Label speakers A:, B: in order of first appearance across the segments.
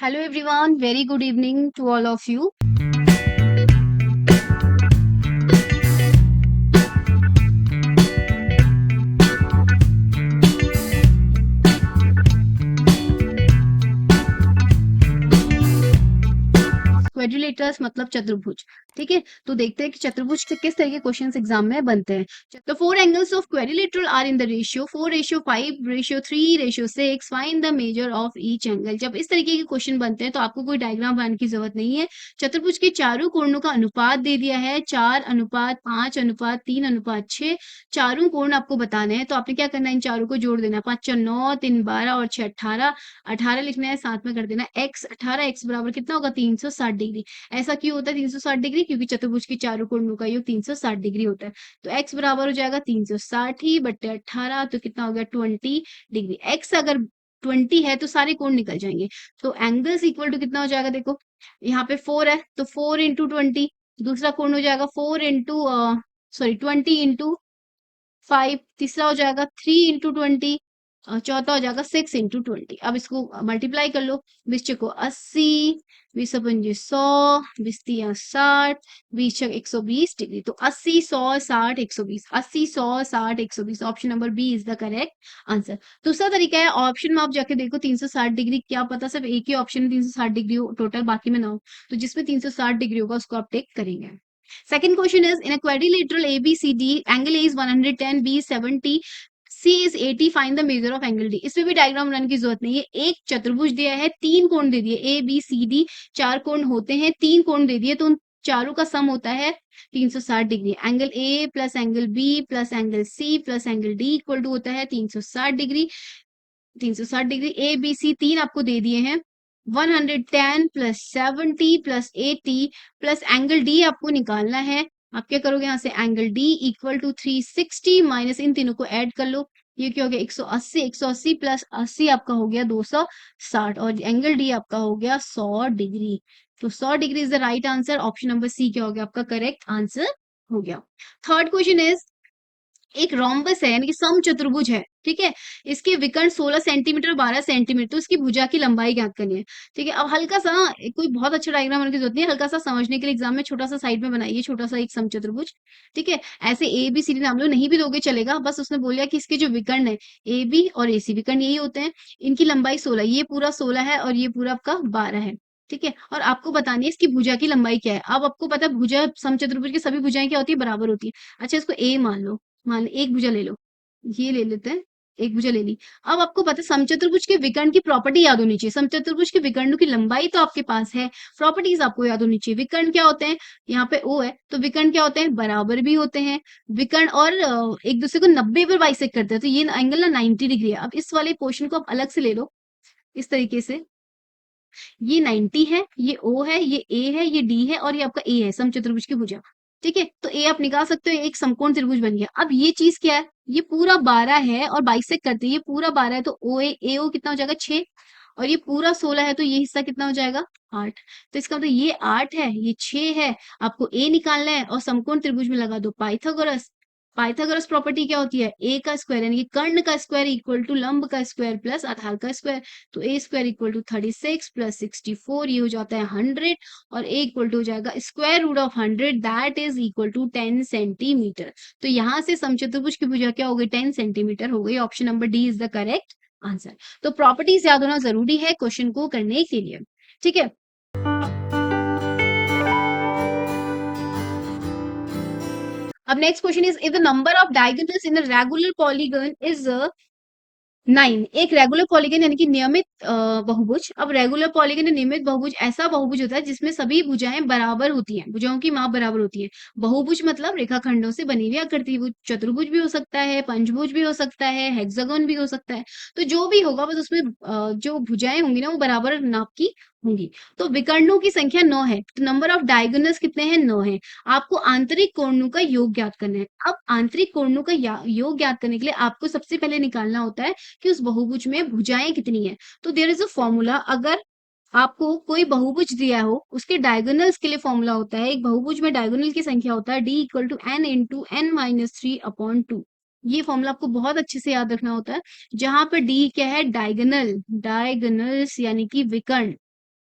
A: Hello everyone, very good evening to all of you. क्वेड्रिलेटरस मतलब चतुर्भुज। ठीक है, तो देखते हैं कि चतुर्भुज के किस तरह के क्वेश्चंस एग्जाम में बनते हैं। तो four angles of quadrilateral are in the ratio 4:5:3:6। Find the measure of each angle. जब इस तरीके के क्वेश्चन बनते हैं तो आपको कोई डायग्राम बनाने की जरूरत नहीं है। चतुर्भुज के चारों कोणों का अनुपात दे दिया है 4:5:5:6। चारों कोण आपको बताने हैं, तो आपने क्या करना है, इन चारों को जोड़ देना। 5×4 = 9, 3×12 और 6×18। 18 लिखना है, साथ में कर देना x। 18 x बराबर कितना होगा, 360 डिग्री। ऐसा क्यों होता है 360 डिग्री, क्योंकि चतुर्भुज के चारों कोणों का योग 360 डिग्री होता है। तो x बराबर हो जाएगा 360 ही बट्टे 18, तो कितना हो गया 20 डिग्री। x अगर 20 है तो सारे कोण निकल जाएंगे। तो एंगल्स इक्वल टू कितना हो जाएगा, देखो यहाँ पे 4 है तो 4 × 20। दूसरा कोण हो जाएगा 20 तीसरा हो जाएगा 3 × 20। चौथा हो जाएगा 6 × 20। अब इसको मल्टीप्लाई कर लो। 20 को 80, 20 × 100, 20×3 = 60, 20×6 = 120 डिग्री। तो 80, 100, 60, 120, 80, 100, 60, 120। Option number B is the correct answer. दूसरा तरीका है, ऑप्शन में आप जाके देखो 360 डिग्री, क्या पता सिर्फ एक ही ऑप्शन में 360 डिग्री हो, टोटल बाकी में ना हो। तो जिसमें 360 डिग्री होगा उसको आप टेक करेंगे। Second question is, in a quadrilateral ABCD, angle A is 110, B is 70, C is 80, find the measure of angle D। इसमें भी डायग्राम बनाने की जरूरत नहीं है। एक चतुर्भुज दिया है, तीन कोण दे दिए, ए बी सी डी, चार कोण होते हैं, तीन कोण दे दिए, तो उन चारों का सम होता है 360 degree. Angle A plus angle B plus angle C plus angle D equal to होता है 360 degree. 360 degree A B C तीन आपको दे दिए हैं। 110 plus 70 plus 80 plus angle D आपको निकालना है। आप क्या करोगे, यहाँ से angle D equal to 360 minus इन तीनों को ऐड कर लो। ये क्या हो गया 180, 180 प्लस 80 आपका हो गया 260 और एंगल डी आपका हो गया 100 डिग्री। तो 100 degree is the right answer. Option number C क्या हो गया आपका करेक्ट आंसर हो गया। थर्ड क्वेश्चन इज, एक रोम्बस है यानी कि समचतुर्भुज है। ठीक है, इसके विकर्ण 16 सेंटीमीटर 12 सेंटीमीटर, तो इसकी भुजा की लंबाई ज्ञात करनी है। ठीक है, अब हल्का सा ना, कोई बहुत अच्छा डायग्राम बनाने की जरूरत नहीं है, हल्का सा समझने के लिए एग्जाम में छोटा सा साइड में बनाइए, छोटा सा एक समचतुर्भुज। ठीक है, ऐसे ए बी सी डी नाम लो, नहीं भी दोगे चलेगा, बस उसने बोलिया कि इसके जो विकर्ण है ए बी और ए सी, विकर्ण यही होते हैं। इनकी लंबाई 16, ये पूरा 16 है और ये पूरा आपका 12 है। ठीक है, और आपको बतानी है इसकी भुजा की लंबाई क्या है। अब आपको पता है भुजा समचतुर्भुज की सभी भुजाएं क्या होती है, बराबर होती है। अच्छा, इसको ए मान लो, मान एक भुजा ले लो, ये ले लेते हैं, एक भुजा ले ली। अब आपको पता है समचतुर्भुज के विकर्ण की प्रॉपर्टी याद होनी चाहिए। समचतुर्भुज के विकर्णों की लंबाई तो आपके पास है, प्रॉपर्टीज आपको याद होनी चाहिए। विकर्ण क्या होते हैं, यहाँ पे ओ है तो विकर्ण क्या होते हैं, बराबर भी होते हैं। विकर्ण और एक दूसरे को 90 पर बाइसेक्ट करते हैं, तो ये एंगल ना 90 डिग्री है। अब इस वाले पोर्शन को आप अलग से ले लो इस तरीके से, ये 90 है, ये ओ है, ये ए है, ये डी है और ये आपका ए है, समचतुर्भुज की भुजा। ठीक है, तो ए आप निकाल सकते हो, एक समकोण त्रिभुज बन गया। अब ये चीज क्या है, ये पूरा 12 है और बाइसेक्ट करते हैं, ये पूरा 12 है तो ओ ए ओ कितना हो जाएगा 6, और ये पूरा 16 है तो ये हिस्सा कितना हो जाएगा 8। तो इसका मतलब ये 8 है, ये 6 है, आपको ए निकालना है और समकोण त्रिभुज में लगा दो पाइथागोरस। पाइथागोरस प्रॉपर्टी क्या होती है, ए का स्क्वायर यानी कि कर्ण का स्क्वायर इक्वल टू लंब का स्क्वायर प्लस आधार का स्क्वायर। तो ए स्क्वायर इक्वल टू 36 प्लस 64, ये हो जाता है 100, और ए इक्वल टू हो जाएगा square root of 100, that is equal to 10 centimetre. तो यहाँ से समचतुर्भुज की भुजा क्या हो गई, 10 सेंटीमीटर हो गई। Option number D is the correct answer. तो प्रॉपर्टीज याद होना जरूरी है क्वेश्चन को करने के लिए। ठीक है, अब next question is, if the number of diagonals in a regular polygon is 9। एक रेगुलर पॉलीगन यानी कि नियमित बहुभुज। अब रेगुलर पॉलीगन या नियमित बहुभुज ऐसा बहुभुज होता है जिसमें सभी भुजाएं बराबर होती हैं, भुजाओं की माप बराबर होती है। बहुभुज मतलब रेखाखंडों से बनी हुई आकृति। वो चतुर्भुज भी हो सकता है, पंचभुज भी हो सकता है, हेक्सागोन भी हो सकता है। तो जो भी होगा बस उसमें जो भुजाएं होंगी ना वो बराबर नाप की होंगी। तो विकर्णों की संख्या 9 है, तो नंबर ऑफ डायगोनल्स कितने हैं, 9 है। आपको आंतरिक कोणों का योग ज्ञात करना है। अब आंतरिक कोणों का योग ज्ञात करने के लिए आपको सबसे पहले निकालना होता है कि उस बहुभुज में भुजाएं कितनी है। तो देयर इज अ फॉर्मूला, अगर आपको कोई बहुभुज दिया हो उसके डायगोनल्स के लिए फॉर्मूला होता है, एक बहुभुज में डायगोनल की संख्या होता है D equal to N into N minus 3/2। ये फॉर्मूला आपको बहुत अच्छे से याद रखना होता है, जहां पर डी क्या है, डायगोनल, डायगोनल्स यानी कि विकर्ण।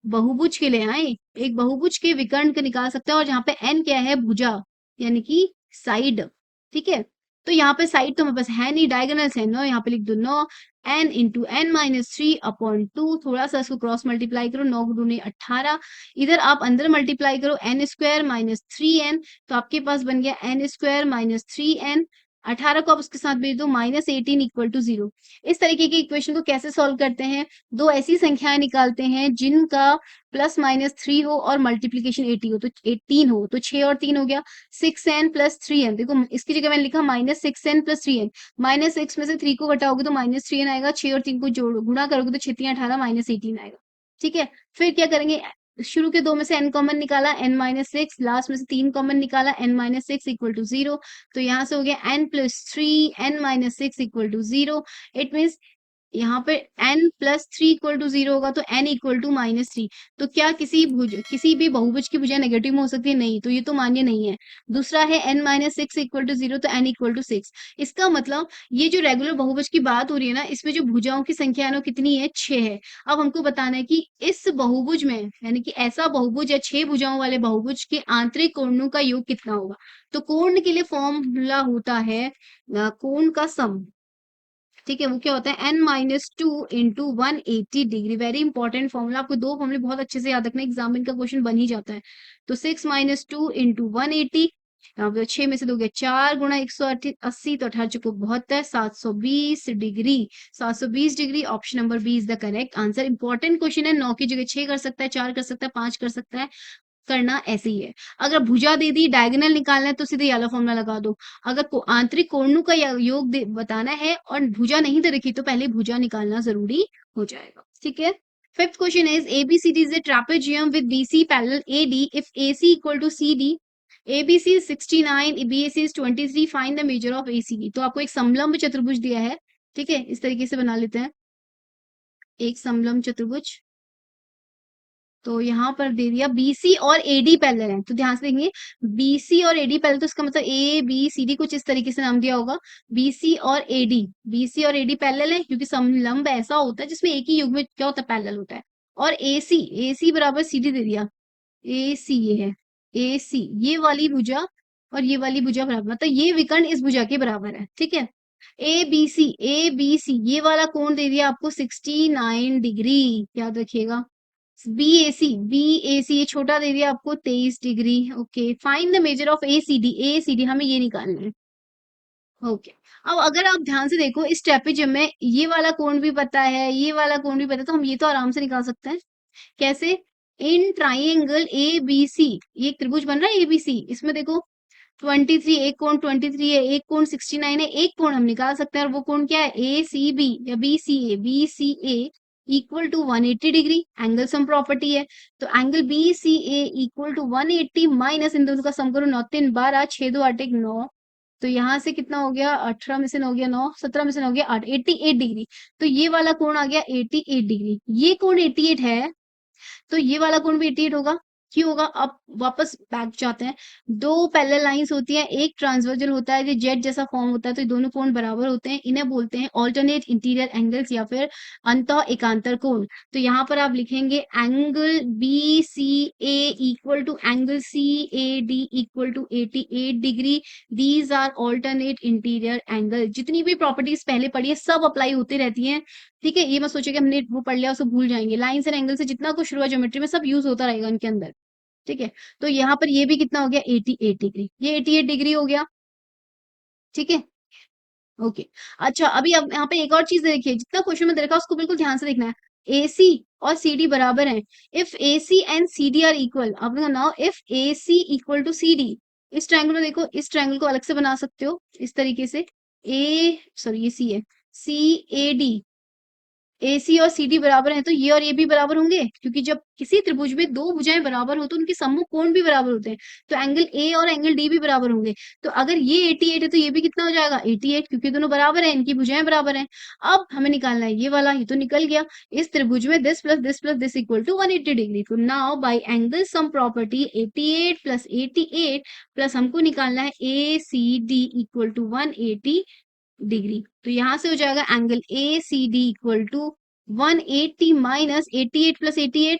A: बहुभुज के लिए आए, एक बहुभुज के विकर्ण का निकाल सकते हैं, और जहाँ पे n क्या है, भुजा यानी कि साइड। ठीक है, तो यहाँ पे साइड तो मेरे पास है नहीं, डायगोनल्स है 9, यहाँ पे लिख दो 9, n इंटू n माइनस 3/2, थोड़ा सा इसको क्रॉस मल्टीप्लाई करो, 9 दूनी 18, इधर आप अंदर मल्टीप्लाई करो, n स्क्वायर माइनस 3n, तो आपके पास बन गया n स्क्वायर माइनस 3n, 18 को आप उसके साथ भेज दो, माइनस 18 इक्वल टू 0। इस तरीके की इक्वेशन को कैसे सॉल्व करते हैं, दो ऐसी संख्याएं निकालते हैं जिनका प्लस माइनस 3 हो और मल्टीप्लीकेशन 80 हो, तो 18 हो, तो 6 और 3 हो गया 6n प्लस 3n। देखो इसकी जगह मैंने लिखा minus 6n plus 3n, minus 6 में से 3 को घटाओगे तो माइनस 3n आएगा, 6 और 3 को जोड़ो गुणा करोगे तो 6 18 माइनस 18 आएगा। ठीक है, फिर क्या करेंगे, शुरू के दो में से n कॉमन निकाला, n माइनस 6, लास्ट में से 3 कॉमन निकाला, n माइनस 6 इक्वल टू 0, तो यहाँ से हो गया n plus 3 n minus 6 equal to 0। It means यहाँ पे n प्लस 3 इक्वल टू 0 होगा, तो n इक्वल टू माइनस 3। तो क्या किसी भी बहुभुज की भुजा नेगेटिव में हो सकती है, नहीं, तो ये तो मान्य नहीं है। दूसरा है n माइनस 6 इक्वल टू 0, तो n इक्वल टू 6। इसका मतलब ये जो रेगुलर बहुभुज की बात हो रही है ना, इसमें जो भुजाओं की संख्या है ना, कितनी है, 6 है। अब हमको बताना है कि इस बहुभुज में, यानी कि ऐसा बहुभुज या 6 भुजाओं वाले बहुभुज के आंतरिक कोणों का योग कितना होगा। तो कोण के लिए फॉर्मूला होता है कोण का सम। ठीक है, वो क्या होता है, n minus 2 into 180 degree. Very important formula, आपको दो फॉर्मूले बहुत अच्छे से याद रखना, एग्जाम में इनका क्वेश्चन बन ही जाता है। तो 6 माइनस 2 इंटू 180, यहाँ पे 6 में से दोगे 4 गुणा 180, तो 18 चुको 72, 720 degree. 720 degree, option number B is the correct answer. Important question है, 9 की जगह 6 कर सकता है, 4 कर सकता है, 5 कर सकता है, करना ऐसे ही है। अगर भुजा दे दी, डायगोनल निकालना है, तो सीधे ये वाला फॉर्मूला लगा दो। अगर आंतरिक कोणों का योग बताना है और भुजा नहीं दे रखी, तो पहले भुजा निकालना जरूरी हो जाएगा। ठीक है, fifth question is ABCD is a trapezium with BC parallel AD if AC equal to CD, ABC is 69, BAC is 23, find the measure of ACD। तो आपको एक समलंब चतुर्भुज दिया है। ठीक है, इस तरीके से बना लेते हैं, एक समलंब चतुर्भुज। तो यहाँ पर दे दिया BC और AD पैरेलल है, तो ध्यान से देखेंगे BC और AD पैरेलल, तो इसका मतलब ABCD कुछ इस तरीके से नाम दिया होगा, BC और AD पैरेलल है, क्योंकि समलंब ऐसा होता है जिसमें एक ही युग्म क्या होता है, पैरेलल होता है। और AC बराबर CD दे दिया, AC ये है, AC ये वाली भुजा और ये वाली भुजा बराबर, मतलब ये विकर्ण इस भुजा के बराबर है। ठीक है, ABC ये वाला कोण दे दिया आपको 69 डिग्री, याद रखिएगा। बी ए सी ये छोटा दे दिया आपको 23 degree. Okay, find the measure of A C D हमें ये निकालना है। ओके, अब अगर आप ध्यान से देखो, इस ट्रेपेजियम में ये वाला कोण भी पता है, ये वाला कोण भी पता है, तो हम ये तो आराम से निकाल सकते हैं। कैसे, इन ट्राइंगल ए बी सी, ये एक त्रिभुज बन रहा है ABC, इसमें देखो 23, एक कोण 23 है, एक कोण 69 है, एक कोण हम निकाल सकते हैं, और वो कोण क्या है, ACB या BCA equal to 180 degree, angle sum property है। तो angle BCA equal to 180 minus इन दोनों का सम करो, 9 3 12, 6 2 8 1 9, तो यहाँ से कितना हो गया, 18 में से 9 हो गया 9, 17 में से 9 हो गया 8, 88 डिग्री। तो ये वाला कोण आ गया 88 डिग्री, ये कोण 88 है, तो ये वाला कोण भी 88 होगा। क्यों होगा, अब वापस बैक जाते हैं। दो पैरेलल लाइंस होती हैं, एक ट्रांसवर्जल होता है, ये जेड जैसा फॉर्म होता है, तो ये दोनों कोण बराबर होते हैं, इन्हें बोलते हैं ऑल्टरनेट इंटीरियर एंगल्स या फिर अंतः एकांतर कोण। तो यहाँ पर आप लिखेंगे angle B C A equal to angle C A D equal to 88 degree. These are alternate interior angle. जितनी भी प्रॉपर्टीज पहले पढ़ी है सब अप्लाई होती रहती हैं। ठीक है, ये मत सोचिए कि हमने वो पढ़ लिया उसे भूल जाएंगे, लाइन्स एंड एंगल से जितना कुछ हुआ ज्योमेट्री में सब यूज होता रहेगा इनके अंदर। ठीक है, तो यहाँ पर ये भी कितना हो गया 88 डिग्री, ये 88 डिग्री हो गया। ठीक है, ओके। अच्छा, अभी अब यहाँ पे एक और चीज देखिए, जितना क्वेश्चन में दे रखा है उसको बिल्कुल ध्यान से देखना है। AC और CD बराबर है, if AC and CD are equal, अब now if AC equal to CD, इस ट्रायंगल में देखो, इस ट्रायंगल को अलग से बना सकते हो इस तरीके से, ये C है, CAD, AC और CD बराबर हैं, तो ये और ये भी बराबर होंगे, क्योंकि जब किसी त्रिभुज में दो भुजाएं बराबर हो तो उनके सम्मुख कोण भी बराबर होते हैं, तो एंगल A और एंगल D भी बराबर होंगे। तो अगर ये 88 है तो ये भी कितना हो जाएगा 88, क्योंकि दोनों बराबर हैं, इनकी भुजाएं बराबर हैं। अब हमें निकालना है ये वाला, ये तो निकल गया। इस त्रिभुज में this plus this plus this equal to 180 degree. तो now by angle sum property 88 plus 88 plus हमको निकालना है ACD इक्वल टू 180 डिग्री। तो यहां से हो जाएगा angle ACD equal to 180 minus 88 plus 88,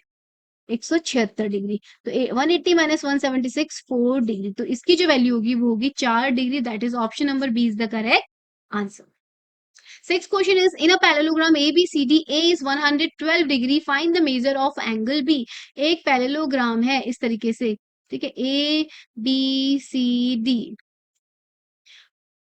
A: 176 degree. तो 180 माइनस 176 4 डिग्री। तो इसकी जो वैल्यू होगी वो होगी 4 degree. That is option number B is the correct answer. Sixth question is in a parallelogram ABCD, A is 112 degree. Find the measure of angle B. एक parallelogram है इस तरीके से, ठीक है, A B C D।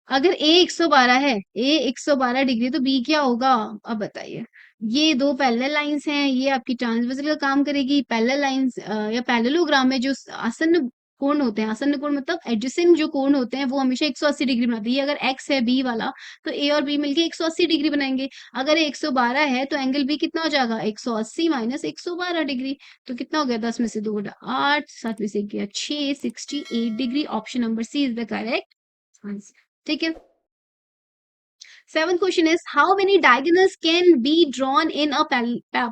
A: अगर A 112 है, A 112 degree, तो B क्या होगा? अब बताइए। ये दो पैरेलल लाइंस हैं, ये आपकी ट्रांसवर्सल का काम करेगी। पैरेलल लाइंस या पैरेललोग्राम में जो आसन्न कोण होते हैं, आसन्न कोण मतलब एडजेसेंट जो कोण होते हैं वो हमेशा 180 डिग्री बनाते हैं। ये अगर x है B वाला, तो A और B मिलके 180 डिग्री बनाएंगे। अगर ये 112 है तो एंगल B कितना हो जाएगा? 180 माइनस 112 डिग्री। तो कितना हो गया? 10 में से 2 घटा 8, 7 में से गया 6, 68 degree. Option number C is the correct answer. ठीक है। Seventh question is how many diagonals can be drawn in a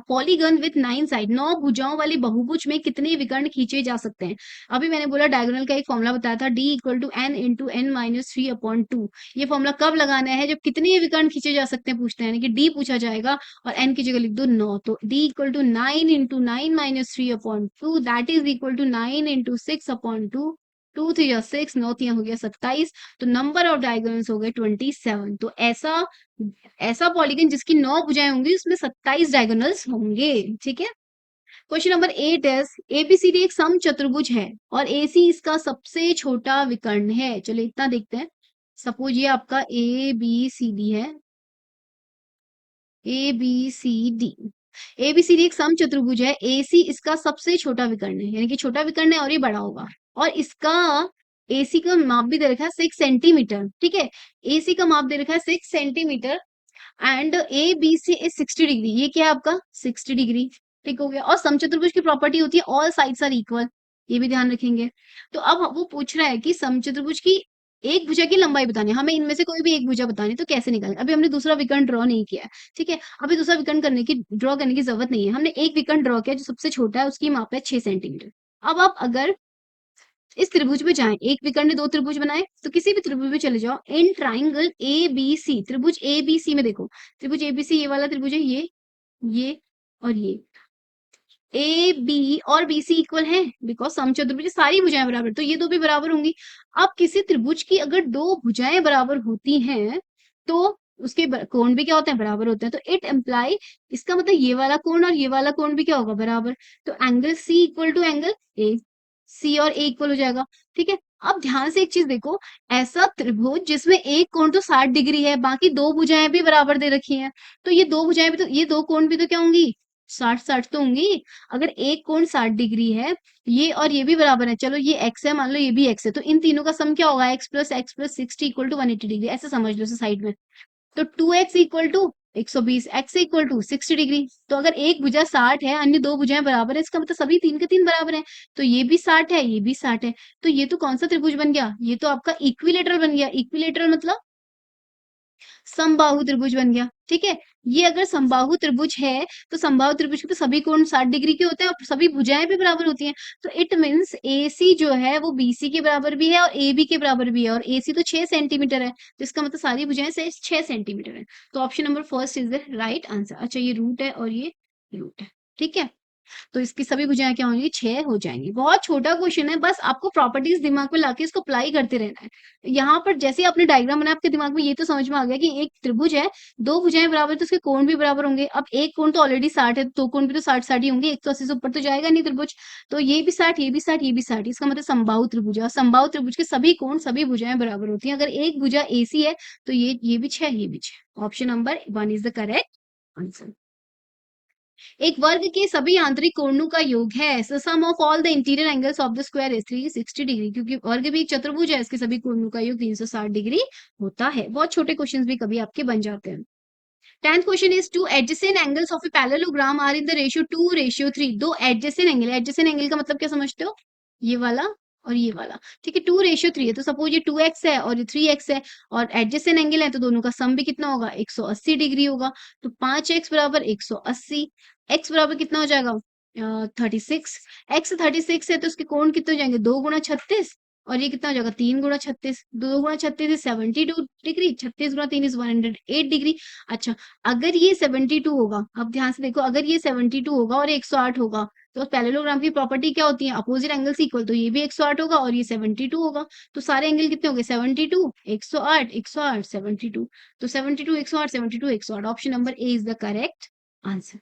A: polygon with 9 sides? 9 भुजाओं वाली बहुभुज में कितने विकर्ण खींचे जा सकते हैं? अभी मैंने बोला डायगोनल का एक फॉर्मूला बताया था, d equal to n into n minus 3 upon 2। ये फॉर्मूला कब लगाना है? जब कितने विकर्ण खींचे जा सकते हैं पूछते हैं, यानी कि d पूछा जाएगा और n की जगह लिख दो 9। तो d equal to 9 into 9 minus 3 upon 2, that is equal to 9 into 6 upon 2। 2 3 या 6, 9 3 हो गया 27। तो नंबर ऑफ डायगोनल्स हो गए 27। तो ऐसा ऐसा पॉलीगन जिसकी 9 भुजाएं होंगी उसमें 27 डायगोनल्स होंगे। ठीक है। क्वेश्चन नंबर 8 इज एबीसीडी एक सम चतुर्भुज है और एसी इसका सबसे छोटा विकर्ण है। चलिए इतना देखते हैं। सपोज ये आपका ए बी सी डी है, A B C D. ABCD एक सम चतुर्भुज है, एसी इसका सबसे छोटा विकर्ण है, यानी कि छोटा विकर्ण है और ये बड़ा होगा। और इसका एसी का माप भी दे रखा है 6 सेंटीमीटर। ठीक है, एसी का माप दे रखा है 6 centimetre and A B C is 60 degree. ये क्या है आपका? 60 डिग्री। ठीक हो गया। और समचतुर्भुज की प्रॉपर्टी होती है ऑल साइड्स आर इक्वल, ये भी ध्यान रखेंगे। तो अब वो पूछ रहा है कि समचतुर्भुज की एक भुजा की लंबाई बतानी है, हमें इनमें से कोई भी एक भुजा बतानी है, तो कैसे निकालें? अभी हमने दूसरा विकर्ण ड्रॉ नहीं किया है। ठीक है, अभी दूसरा विकर्ण ड्रॉ करने की जरूरत नहीं है। हमने एक विकर्ण ड्रॉ किया जो सबसे छोटा है, उसकी माप है 6 सेंटीमीटर। अब आप अगर इस त्रिभुज में जाएं, एक विकर्ण ने दो त्रिभुज बनाए, तो किसी भी त्रिभुज में चले जाओ। इन ट्राइंगल ए बी सी, त्रिभुज ए बी सी में देखो, त्रिभुज ए बी सी ये वाला त्रिभुज है, ये और ये। ए बी और बी सी इक्वल है बिकॉज समचतुर्भुज सारी भुजाएं बराबर, तो ये दो भी बराबर होंगी। अब किसी त्रिभुज की अगर दो भुजाएं बराबर होती हैं तो उसके कोण भी क्या होते हैं? बराबर होते हैं। तो इट एम्प्लाई, इसका मतलब ये वाला कोण और ये वाला कोण भी क्या होगा? बराबर। तो angle C equal to angle A, C और ए इक्वल हो जाएगा। ठीक है। अब ध्यान से एक चीज देखो, ऐसा त्रिभुज जिसमें एक कोण तो 60 डिग्री है, बाकी दो भुजाएं भी बराबर दे रखी हैं, तो ये दो भुजाएं भी तो, ये दो कोण भी तो क्या होंगी? 60 60 तो होंगी। अगर एक कोण 60 डिग्री है, ये और ये भी बराबर है, चलो ये x है, मान लो ये भी x है, तो इन तीनों का सम क्या होगा? x plus 60 equal to 180 degree. ऐसे समझ लो इसे साइड में। तो 2x equal to 120, x equal to 60 degree. तो अगर एक भुजा 60 है, अन्य दो भुजाएं बराबर है, इसका मतलब सभी तीन के तीन बराबर हैं। तो ये भी 60 है, ये भी 60 है। तो ये तो कौन सा त्रिभुज बन गया? ये तो आपका इक्विलेटरल बन गया। इक्विलेटरल मतलब समबाहु त्रिभुज बन गया। ठीक है, ये अगर समबाहु त्रिभुज है तो समबाहु त्रिभुज के तो सभी कोण 60 डिग्री के होते हैं और सभी भुजाएं भी बराबर होती हैं। तो इट मीन्स AC जो है वो BC के बराबर भी है और AB के बराबर भी है, और AC तो 6 सेंटीमीटर है, तो इसका मतलब सारी भुजाएं से 6 सेंटीमीटर है। तो option number first is the right answer. अच्छा, ये रूट है और ये रूट है। ठीक है, तो इसकी सभी भुजाएं क्या होंगी? 6 हो जाएंगी। बहुत छोटा क्वेश्चन है, बस आपको प्रॉपर्टीज दिमाग में लाके इसको अप्लाई करते रहना है। यहाँ पर जैसे ही आपने डायग्राम बनाया, आपके दिमाग में ये तो समझ में आ गया कि एक त्रिभुज है, दो भुजाएं बराबर, तो उसके कोण भी बराबर होंगे। अब एक कोण तो ऑलरेडी 60 है, दो कोण भी तो 60 ही होंगे, 180 से ऊपर तो जाएगा नहीं त्रिभुज। तो ये भी 60, ये भी 60, ये भी 60, इसका मतलब समबाहु त्रिभुज है। और समबाहु त्रिभुज के सभी कोण, सभी भुजाएं बराबर होती हैं। अगर एक भुजा AC है तो ये भी 6, ये भी 6। Option number 1 is the correct answer. एक वर्ग के सभी आंतरिक कोणों का योग है। Sum of all the interior angles of the square is 360 degree. क्योंकि वर्ग भी एक चतुर्भुज है, इसके सभी कोणों का योग 360 डिग्री होता है। बहुत छोटे क्वेश्चंस भी कभी आपके बन जाते हैं। 10th question is two adjacent angles of a parallelogram are in the ratio 2:3। दो एडजेसेंट एंगल, एडजेसेंट एंगल का मतलब क्या समझते हो? ये वाला और ये वाला। ठीक है, 2:3 है, तो सपोज ये 2x है और ये 3x है और एडजेसेंट एंगल है, तो दोनों का सम भी कितना होगा? 180 डिग्री होगा। तो 5x बराबर 180, x बराबर कितना हो जाएगा? 36। x 36 है तो उसके कोण कितने हो जाएंगे? 2 गुणा 36, और ये कितना हो जाएगा 3 गुणा 36, 2 गुणा 36 इज 72 डिग्री, 36 गुणा 3 इज 108 डिग्री। अच्छा, अगर ये 72 होगा, अब ध्यान से देखो, अगर ये 72 होगा और 108 होगा, तो पैरेललोग्राम की प्रॉपर्टी क्या होती है, अपोजिट एंगल्स इक्वल, तो ये भी 108 होगा और ये 72 होगा, तो सारे एंगल कितने हो गए 72, 108, 108, 72, तो 72, 108, 72, 108, option number A is the correct answer.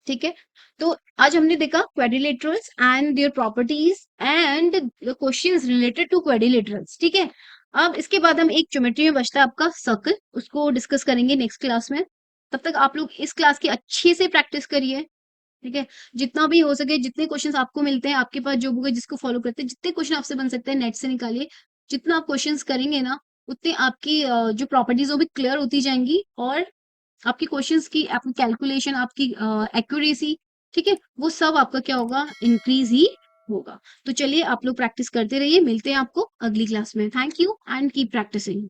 A: ठीक है, तो आज हमने देखा quadrilaterals and their properties and questions related to quadrilaterals. ठीक है, अब इसके बाद हम एक ज्योमेट्री में बचता है आपका सर्कल, उसको डिस्कस करेंगे नेक्स्ट क्लास में। तब तक आप लोग इस क्लास की अच्छे से प्रैक्टिस करिए। ठीक है, जितना भी हो सके, जितने क्वेश्चंस आपको मिलते हैं, आपके पास जो बुक है जिसको फॉलो करते हैं, जितने क्वेश्चन आपसे बन सकते हैं नेट से निकालिए। जितना आप क्वेश्चंस करेंगे ना, उतने आपकी जो प्रॉपर्टीज वो भी क्लियर होती जाएंगी, और आपकी क्वेश्चंस की आपकी कैलकुलेशन, आपकी एक्यूरेसी, ठीक है, वो सब आपका क्या होगा, इंक्रीज ही होगा। तो चलिए आप लोग प्रैक्टिस करते रहिए, मिलते हैं आपको अगली क्लास में। Thank you and keep practising.